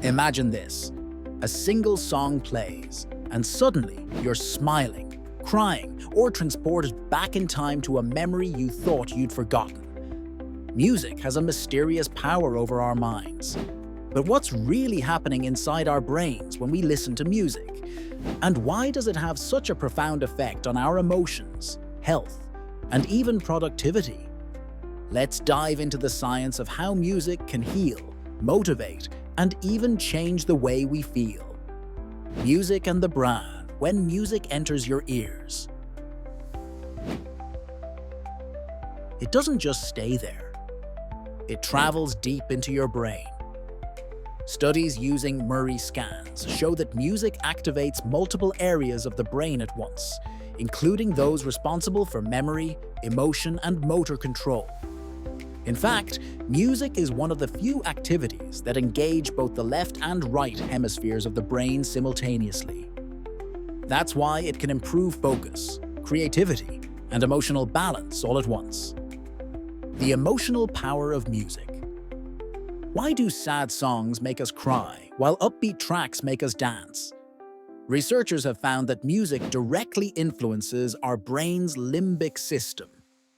Imagine this. A single song plays, and suddenly you're smiling, crying, or transported back in time to a memory you thought you'd forgotten. Music has a mysterious power over our minds. But what's really happening inside our brains when we listen to music? And why does it have such a profound effect on our emotions, health, and even productivity? Let's dive into the science of how music can heal, motivate, and even change the way we feel. Music and the brain, when music enters your ears. It doesn't just stay there. It travels deep into your brain. Studies using MURI scans show that music activates multiple areas of the brain at once, including those responsible for memory, emotion, and motor control. In fact, music is one of the few activities that engage both the left and right hemispheres of the brain simultaneously. That's why it can improve focus, creativity, and emotional balance all at once. The emotional power of music. Why do sad songs make us cry, while upbeat tracks make us dance? Researchers have found that music directly influences our brain's limbic system,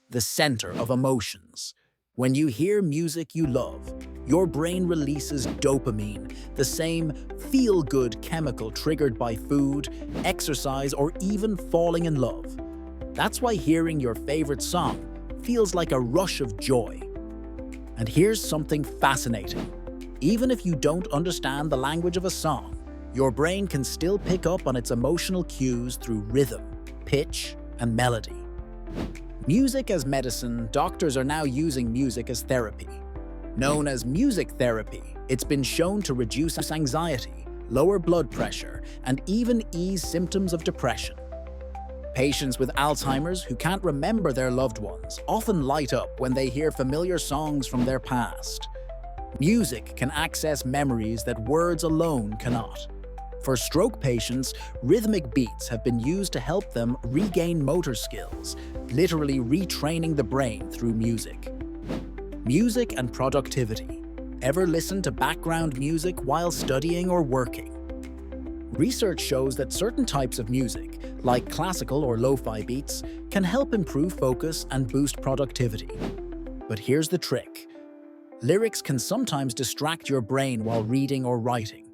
the center of emotions. When you hear music you love, your brain releases dopamine, the same feel-good chemical triggered by food, exercise, or even falling in love. That's why hearing your favorite song feels like a rush of joy. And here's something fascinating. Even if you don't understand the language of a song, your brain can still pick up on its emotional cues through rhythm, pitch, and melody. Music as medicine, doctors are now using music as therapy. Known as music therapy, it's been shown to reduce anxiety, lower blood pressure, and even ease symptoms of depression. Patients with Alzheimer's who can't remember their loved ones often light up when they hear familiar songs from their past. Music can access memories that words alone cannot. For stroke patients, rhythmic beats have been used to help them regain motor skills, literally retraining the brain through music. Music and productivity. Ever listen to background music while studying or working? Research shows that certain types of music, like classical or lo-fi beats, can help improve focus and boost productivity. But here's the trick. Lyrics can sometimes distract your brain while reading or writing.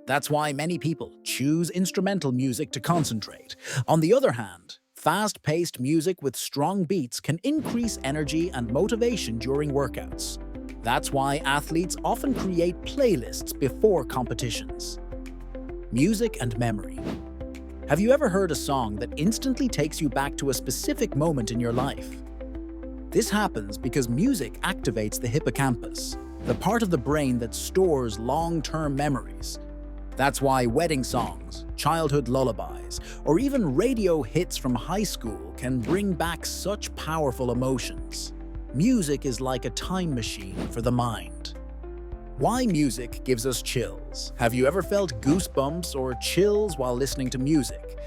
That's why many people choose instrumental music to concentrate. On the other hand, fast-paced music with strong beats can increase energy and motivation during workouts. That's why athletes often create playlists before competitions. Music and memory. Have you ever heard a song that instantly takes you back to a specific moment in your life? This happens because music activates the hippocampus, the part of the brain that stores long-term memories. That's why wedding songs, childhood lullabies, or even radio hits from high school can bring back such powerful emotions. Music is like a time machine for the mind. Why music gives us chills. Have you ever felt goosebumps or chills while listening to music?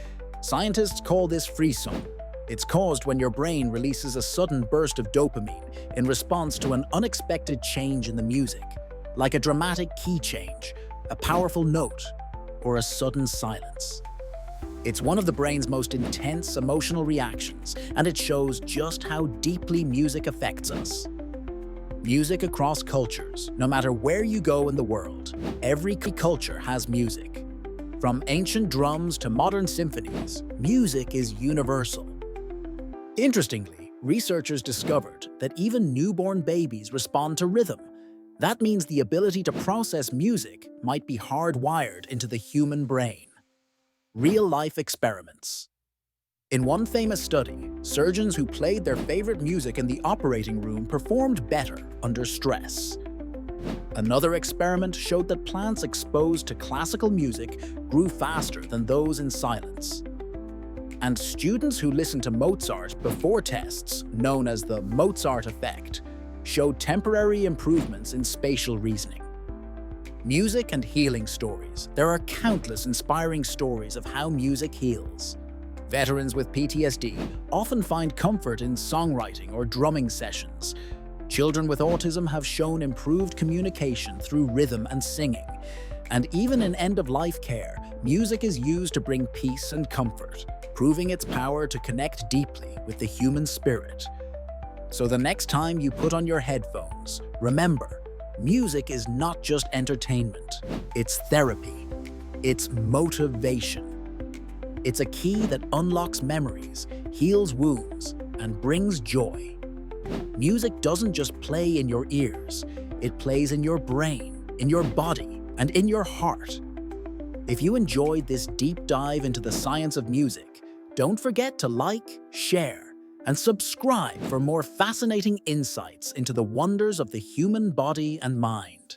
Scientists call this frisson. It's caused when your brain releases a sudden burst of dopamine in response to an unexpected change in the music, like a dramatic key change, a powerful note, or a sudden silence. It's one of the brain's most intense emotional reactions, and it shows just how deeply music affects us. Music across cultures. No matter where you go in the world, every culture has music. From ancient drums to modern symphonies, music is universal. Interestingly, researchers discovered that even newborn babies respond to rhythm. That means the ability to process music might be hardwired into the human brain. Real-life experiments. In one famous study, surgeons who played their favorite music in the operating room performed better under stress. Another experiment showed that plants exposed to classical music grew faster than those in silence. And students who listened to Mozart before tests, known as the Mozart effect, showed temporary improvements in spatial reasoning. Music and healing stories. There are countless inspiring stories of how music heals. Veterans with PTSD often find comfort in songwriting or drumming sessions. Children with autism have shown improved communication through rhythm and singing. And even in end-of-life care, music is used to bring peace and comfort, proving its power to connect deeply with the human spirit. So the next time you put on your headphones, remember, music is not just entertainment, it's therapy, it's motivation. It's a key that unlocks memories, heals wounds, and brings joy. Music doesn't just play in your ears, it plays in your brain, in your body, and in your heart. If you enjoyed this deep dive into the science of music, don't forget to like, share, and subscribe for more fascinating insights into the wonders of the human body and mind.